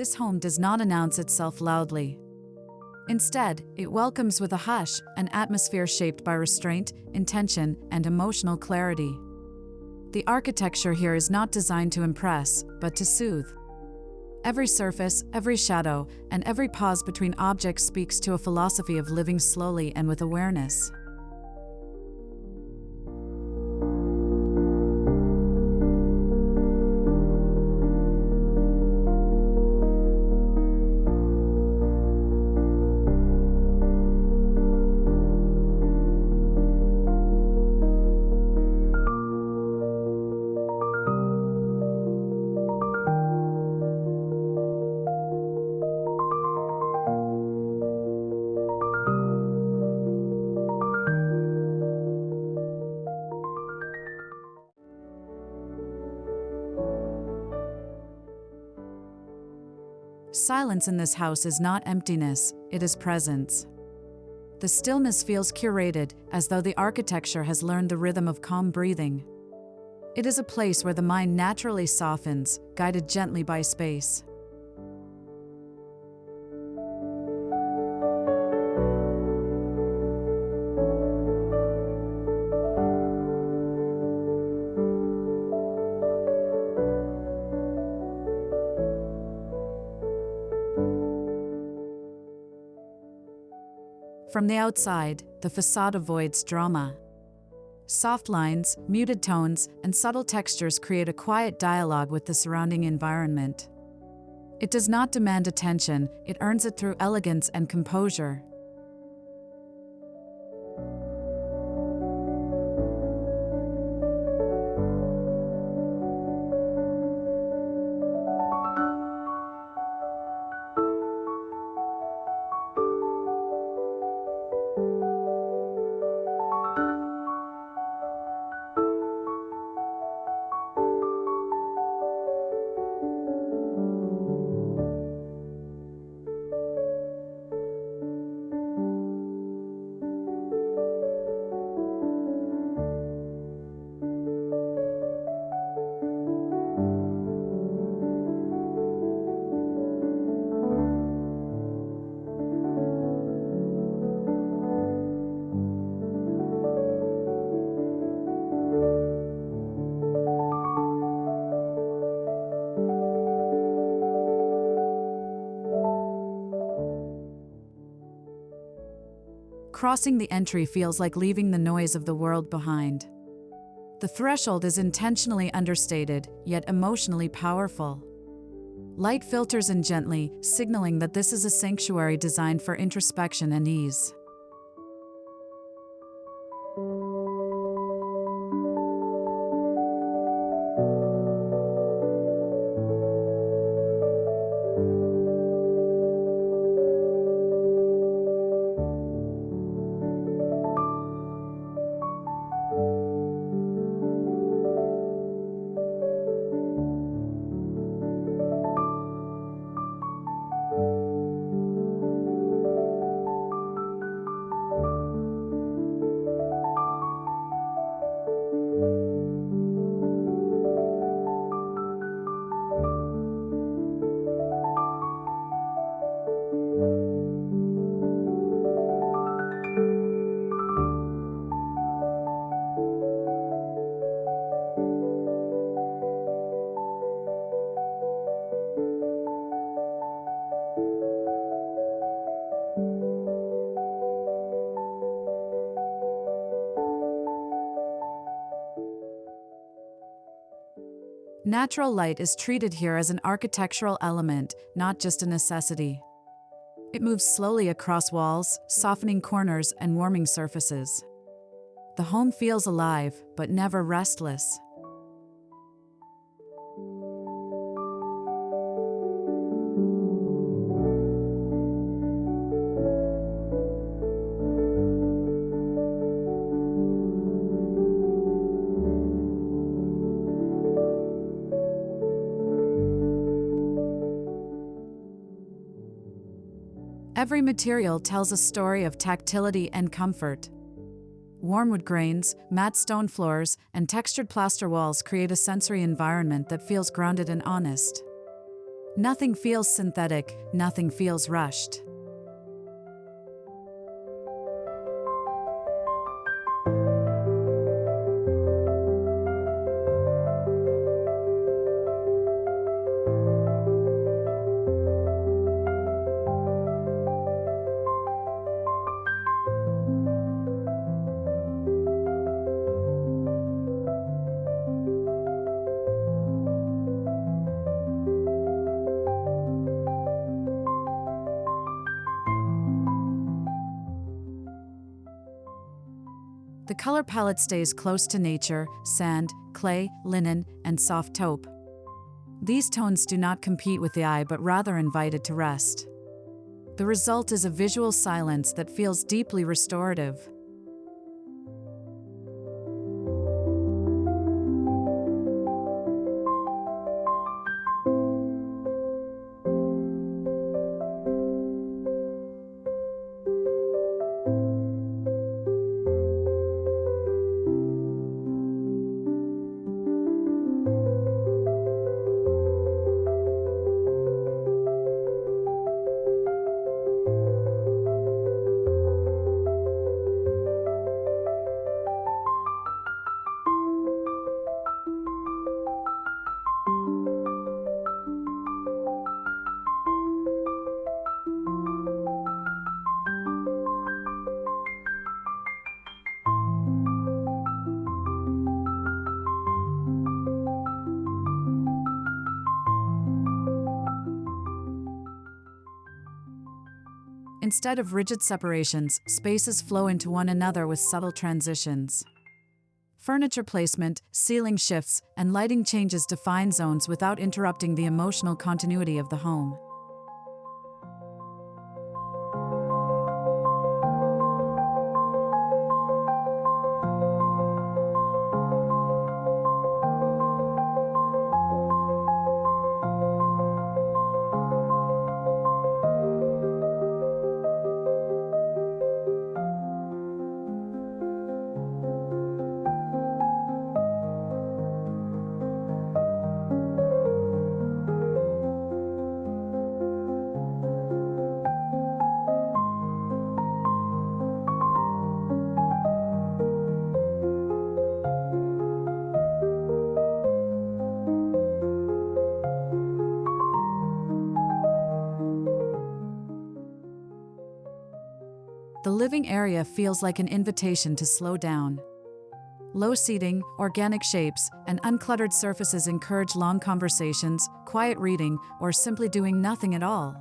This home does not announce itself loudly. Instead, it welcomes with a hush, an atmosphere shaped by restraint, intention, and emotional clarity. The architecture here is not designed to impress, but to soothe. Every surface, every shadow, and every pause between objects speaks to a philosophy of living slowly and with awareness. Silence in this house is not emptiness, it is presence. The stillness feels curated, as though the architecture has learned the rhythm of calm breathing. It is a place where the mind naturally softens, guided gently by space. From the outside, the facade avoids drama. Soft lines, muted tones, and subtle textures create a quiet dialogue with the surrounding environment. It does not demand attention, it earns it through elegance and composure. Crossing the entry feels like leaving the noise of the world behind. The threshold is intentionally understated, yet emotionally powerful. Light filters in gently, signaling that this is a sanctuary designed for introspection and ease. Natural light is treated here as an architectural element, not just a necessity. It moves slowly across walls, softening corners and warming surfaces. The home feels alive, but never restless. Every material tells a story of tactility and comfort. Warm wood grains, matte stone floors, and textured plaster walls create a sensory environment that feels grounded and honest. Nothing feels synthetic, nothing feels rushed. The color palette stays close to nature: sand, clay, linen, and soft taupe. These tones do not compete with the eye but rather invite it to rest. The result is a visual silence that feels deeply restorative. Instead of rigid separations, spaces flow into one another with subtle transitions. Furniture placement, ceiling shifts, and lighting changes define zones without interrupting the emotional continuity of the home. The living area feels like an invitation to slow down. Low seating, organic shapes, and uncluttered surfaces encourage long conversations, quiet reading, or simply doing nothing at all.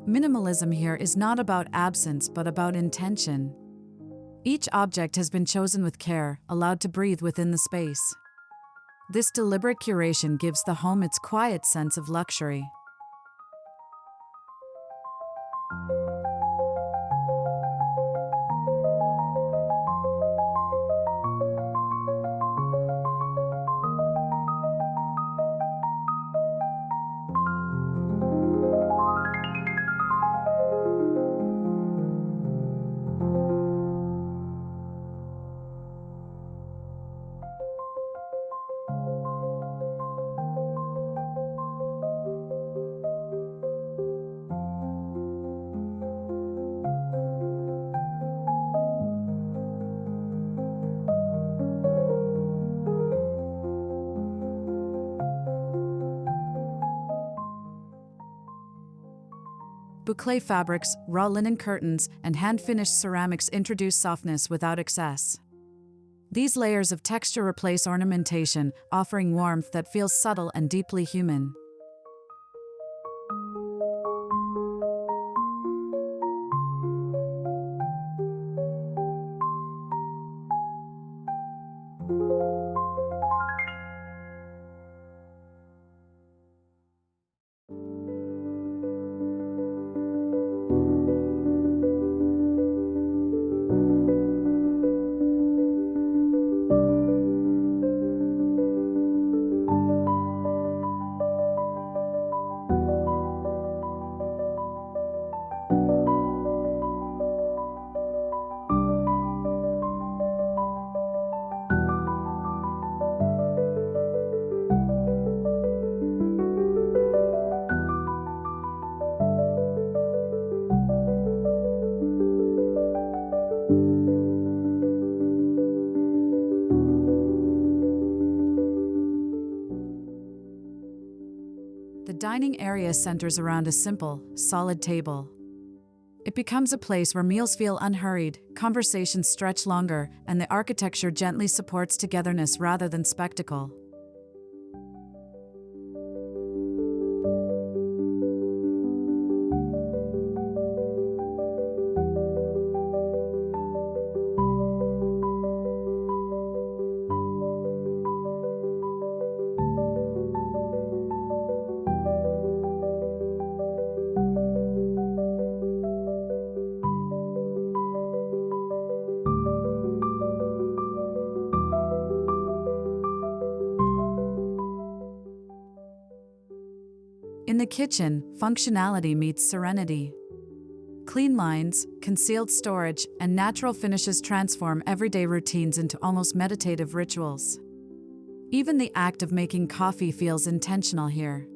Minimalism here is not about absence but about intention. Each object has been chosen with care, allowed to breathe within the space. This deliberate curation gives the home its quiet sense of luxury. Boucle fabrics, raw linen curtains, and hand-finished ceramics introduce softness without excess. These layers of texture replace ornamentation, offering warmth that feels subtle and deeply human. The dining area centers around a simple, solid table. It becomes a place where meals feel unhurried, conversations stretch longer, and the architecture gently supports togetherness rather than spectacle. In the kitchen, functionality meets serenity. Clean lines, concealed storage, and natural finishes transform everyday routines into almost meditative rituals. Even the act of making coffee feels intentional here.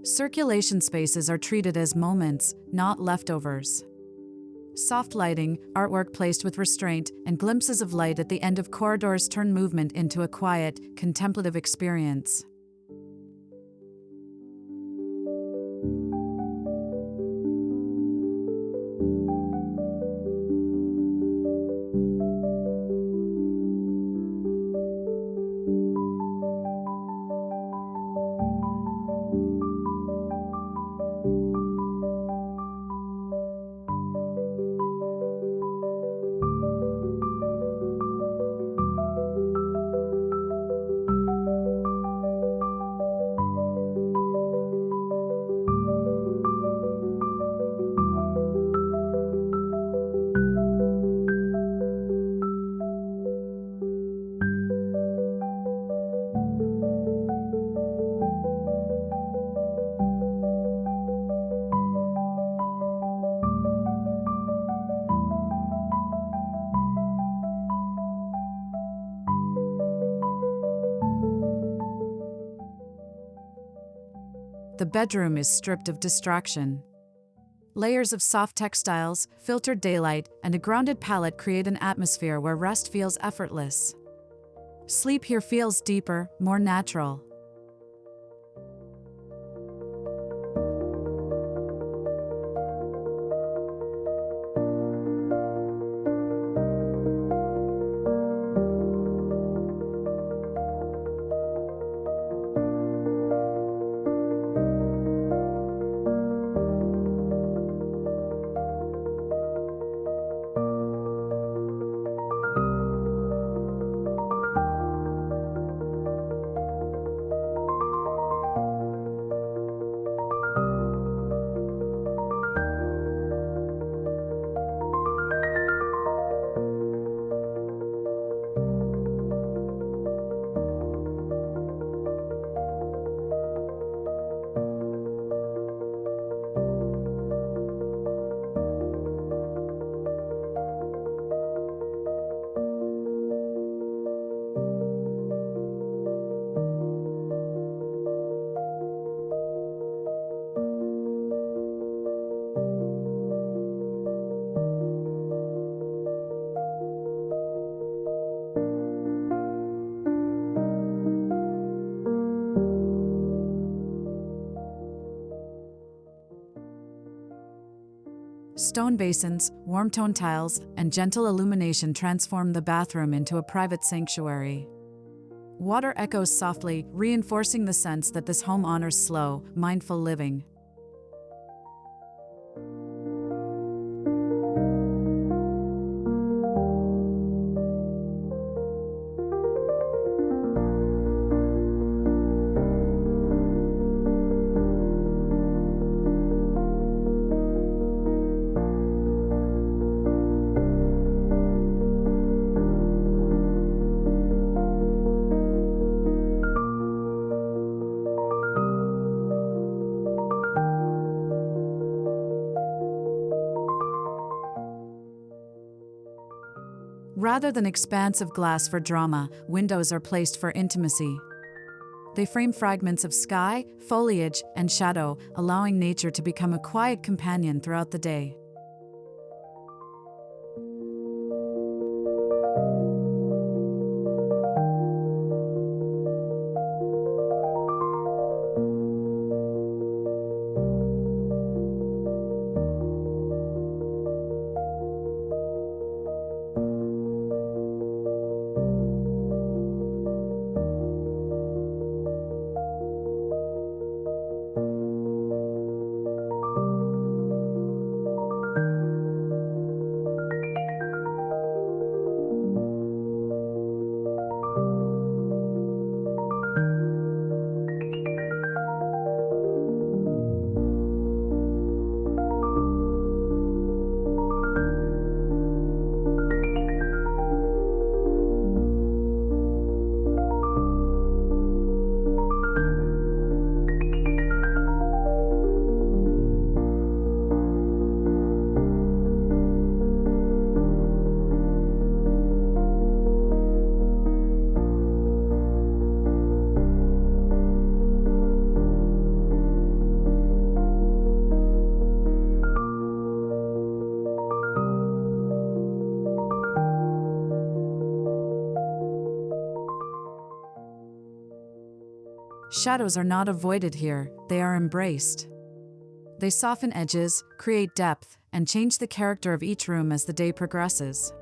Circulation spaces are treated as moments, not leftovers. Soft lighting, artwork placed with restraint, and glimpses of light at the end of corridors turn movement into a quiet, contemplative experience. The bedroom is stripped of distraction. Layers of soft textiles, filtered daylight, and a grounded palette create an atmosphere where rest feels effortless. Sleep here feels deeper, more natural. Stone basins, warm-tone tiles, and gentle illumination transform the bathroom into a private sanctuary. Water echoes softly, reinforcing the sense that this home honors slow, mindful living. Rather than expansive glass for drama, windows are placed for intimacy. They frame fragments of sky, foliage, and shadow, allowing nature to become a quiet companion throughout the day. Shadows are not avoided here, they are embraced. They soften edges, create depth, and change the character of each room as the day progresses.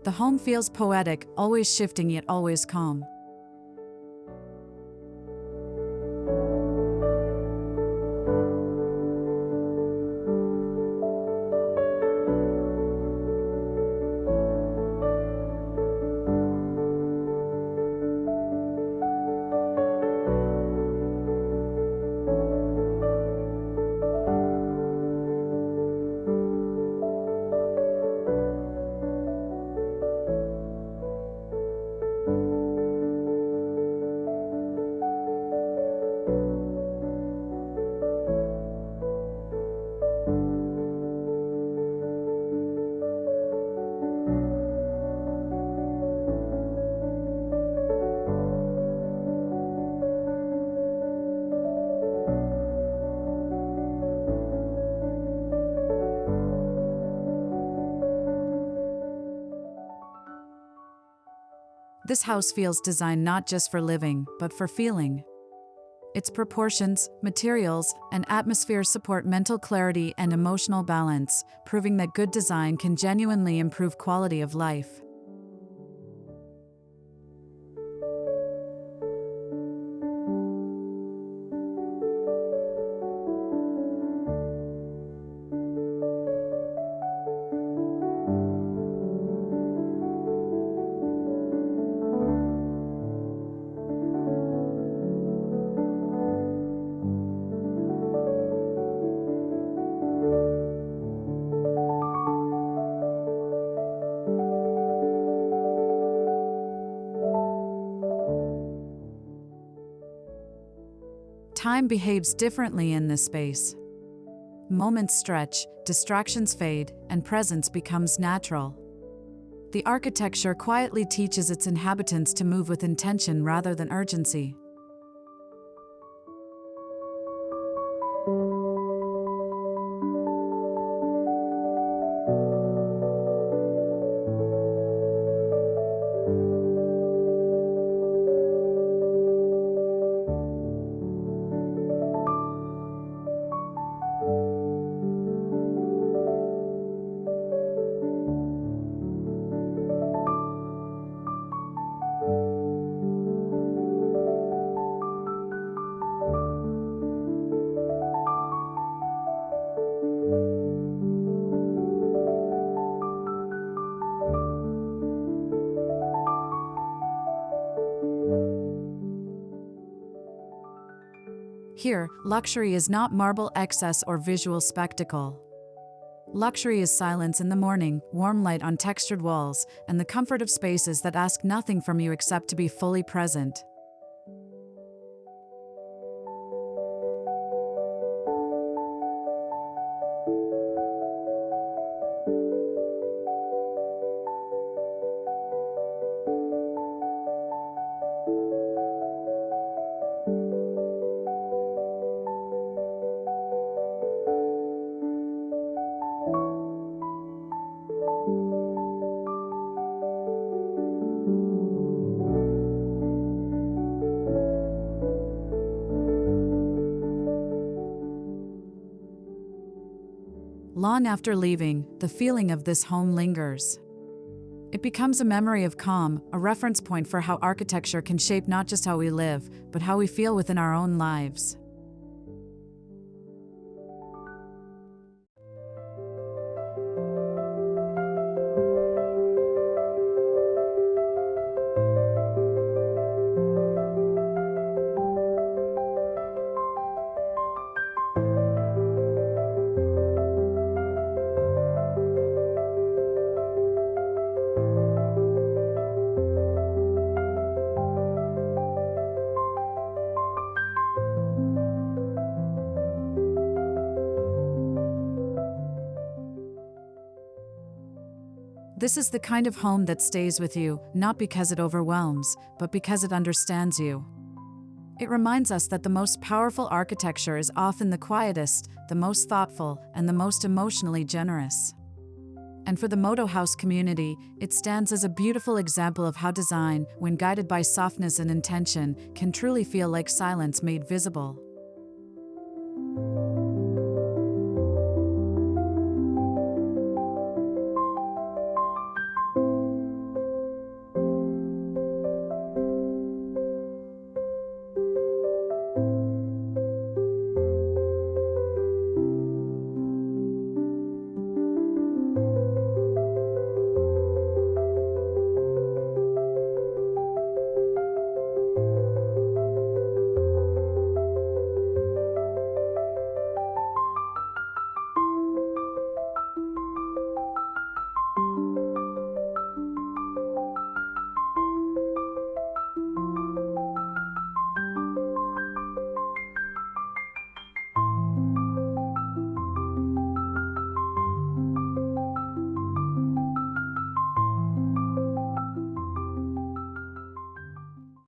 The home feels poetic, always shifting yet always calm. This house feels designed not just for living, but for feeling. Its proportions, materials, and atmosphere support mental clarity and emotional balance, proving that good design can genuinely improve quality of life. Time behaves differently in this space. Moments stretch, distractions fade, and presence becomes natural. The architecture quietly teaches its inhabitants to move with intention rather than urgency. Here, luxury is not marble excess or visual spectacle. Luxury is silence in the morning, warm light on textured walls, and the comfort of spaces that ask nothing from you except to be fully present. Long after leaving, the feeling of this home lingers. It becomes a memory of calm, a reference point for how architecture can shape not just how we live, but how we feel within our own lives. This is the kind of home that stays with you, not because it overwhelms, but because it understands you. It reminds us that the most powerful architecture is often the quietest, the most thoughtful, and the most emotionally generous. And for the Modo Haus community, it stands as a beautiful example of how design, when guided by softness and intention, can truly feel like silence made visible.